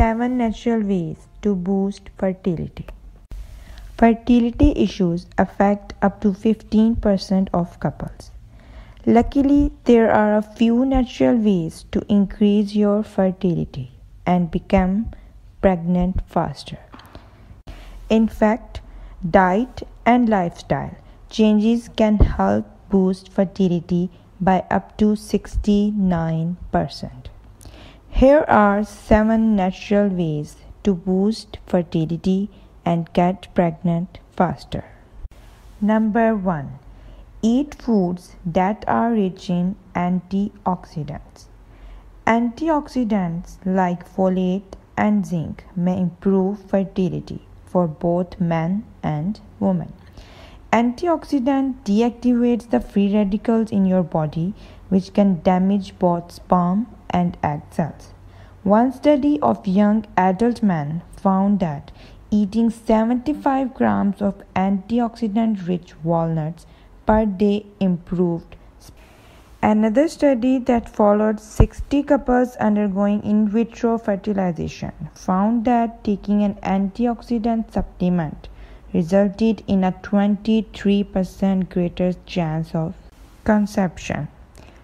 7 natural ways to boost fertility. Fertility issues affect up to 15% of couples. Luckily, there are a few natural ways to increase your fertility and become pregnant faster. In fact, diet and lifestyle changes can help boost fertility by up to 69%. Here are 7 natural ways to boost fertility and get pregnant faster. Number 1. Eat foods that are rich in antioxidants. Antioxidants like folate and zinc may improve fertility for both men and women. Antioxidant deactivates the free radicals in your body, which can damage both sperm and egg cells. One study of young adult men found that eating 75 grams of antioxidant-rich walnuts per day improved. Another study that followed 60 couples undergoing in vitro fertilization found that taking an antioxidant supplement resulted in a 23% greater chance of conception.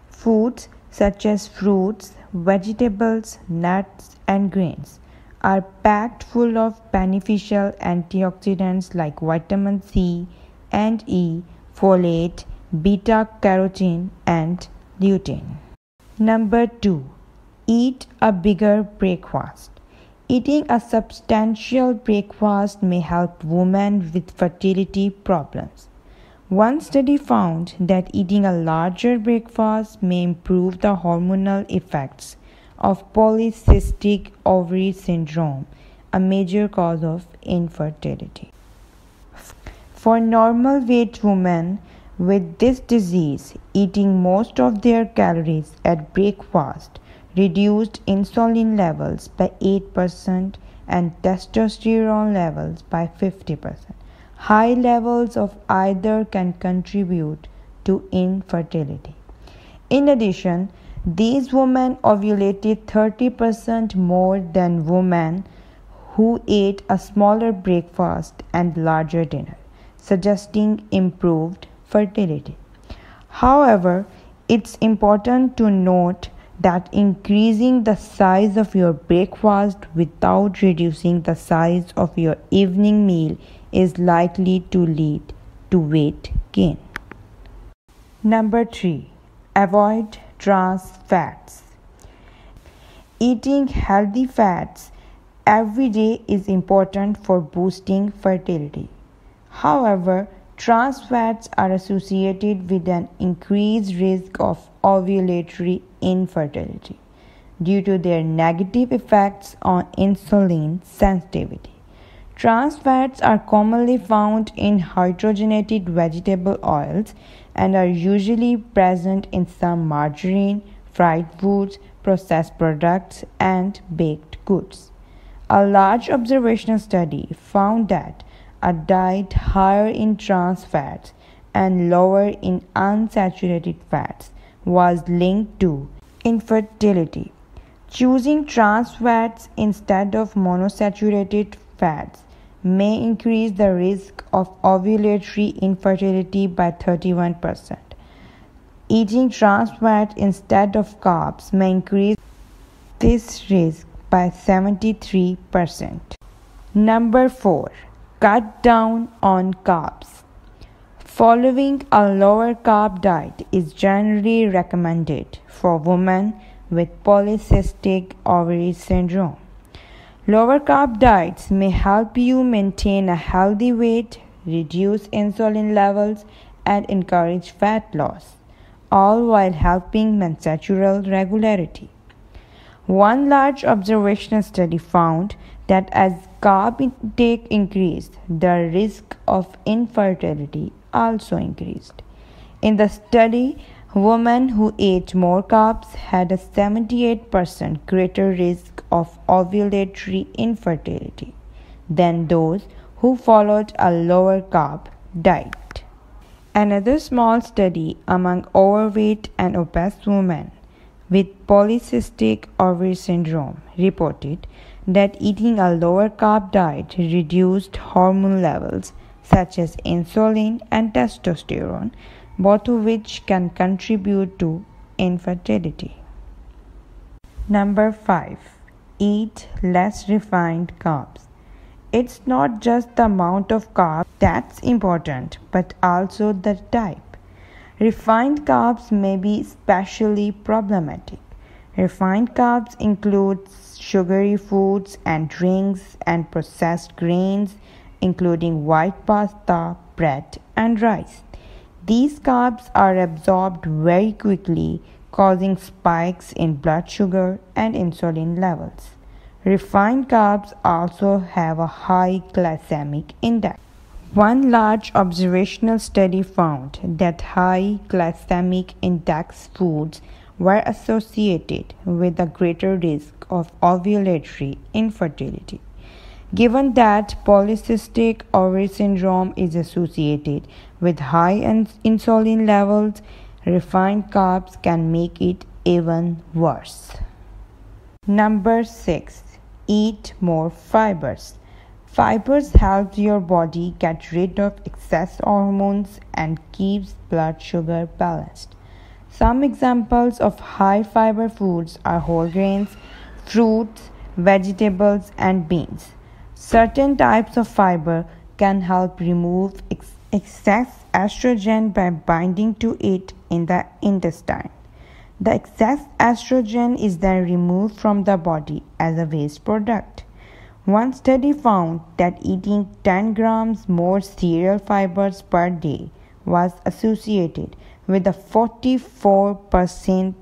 Foods such as fruits, vegetables, nuts, and grains are packed full of beneficial antioxidants like vitamin C and E, folate, beta-carotene, and lutein. Number 2. Eat a bigger breakfast. Eating a substantial breakfast may help women with fertility problems. One study found that eating a larger breakfast may improve the hormonal effects of polycystic ovary syndrome, a major cause of infertility. For normal weight women with this disease, eating most of their calories at breakfast reduced insulin levels by 8% and testosterone levels by 50%. High levels of either can contribute to infertility. In addition, these women ovulated 30% more than women who ate a smaller breakfast and larger dinner, suggesting improved fertility. However, it's important to note that increasing the size of your breakfast without reducing the size of your evening meal is likely to lead to weight gain. Number 3. Avoid trans fats. Eating healthy fats every day is important for boosting fertility. However, trans fats are associated with an increased risk of ovulatory infertility due to their negative effects on insulin sensitivity. Trans fats are commonly found in hydrogenated vegetable oils and are usually present in some margarine, fried foods, processed products, and baked goods. A large observational study found that a diet higher in trans fats and lower in unsaturated fats was linked to infertility. Choosing trans fats instead of monosaturated fats may increase the risk of ovulatory infertility by 31%. Eating trans fat instead of carbs may increase this risk by 73%. Number 4. Cut down on carbs. Following a lower carb diet is generally recommended for women with polycystic ovary syndrome. Lower carb diets may help you maintain a healthy weight, reduce insulin levels, and encourage fat loss, all while helping menstrual regularity. One large observational study found that as carb intake increased, the risk of infertility also increased. In the study, women who ate more carbs had a 78% greater risk of ovulatory infertility than those who followed a lower carb diet. Another small study among overweight and obese women with polycystic ovary syndrome reported that eating a lower carb diet reduced hormone levels such as insulin and testosterone, both of which can contribute to infertility. Number 5. Eat less refined carbs. It's not just the amount of carbs that's important, but also the type. Refined carbs may be especially problematic. Refined carbs include sugary foods and drinks and processed grains, including white pasta, bread, and rice. These carbs are absorbed very quickly, causing spikes in blood sugar and insulin levels. Refined carbs also have a high glycemic index. One large observational study found that high glycemic index foods were associated with a greater risk of ovulatory infertility. Given that polycystic ovary syndrome is associated with high insulin levels, refined carbs can make it even worse. Number 6. Eat more fibers. Fibers help your body get rid of excess hormones and keeps blood sugar balanced. Some examples of high fiber foods are whole grains, fruits, vegetables, and beans. Certain types of fiber can help remove excess estrogen by binding to it in the intestine. The excess estrogen is then removed from the body as a waste product. One study found that eating 10 grams more cereal fibers per day was associated with a 44%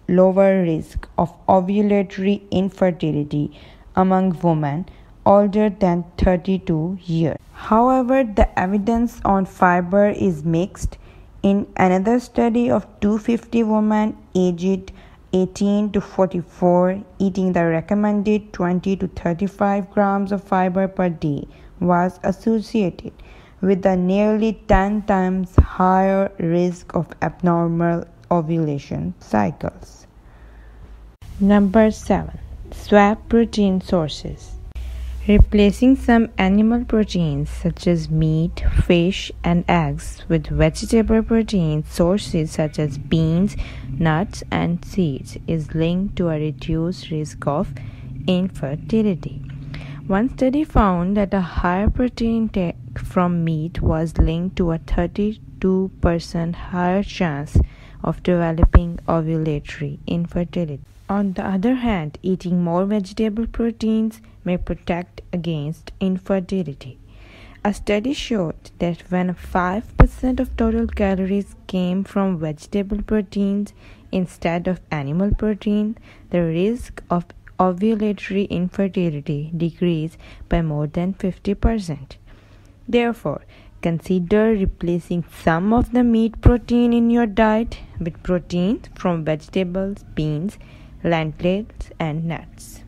lower risk of ovulatory infertility among women older than 32 years. However, the evidence on fiber is mixed. In another study of 250 women aged 18 to 44, eating the recommended 20 to 35 grams of fiber per day was associated with a nearly 10 times higher risk of abnormal ovulation cycles. Number 7. Swap protein sources. Replacing some animal proteins such as meat, fish, and eggs with vegetable protein sources such as beans, nuts, and seeds is linked to a reduced risk of infertility. One study found that a higher protein intake from meat was linked to a 32% higher chance of developing ovulatory infertility. On the other hand, eating more vegetable proteins may protect against infertility. A study showed that when 5% of total calories came from vegetable proteins instead of animal protein, the risk of ovulatory infertility decreased by more than 50%. Therefore, consider replacing some of the meat protein in your diet with proteins from vegetables, beans, lentils, and nuts.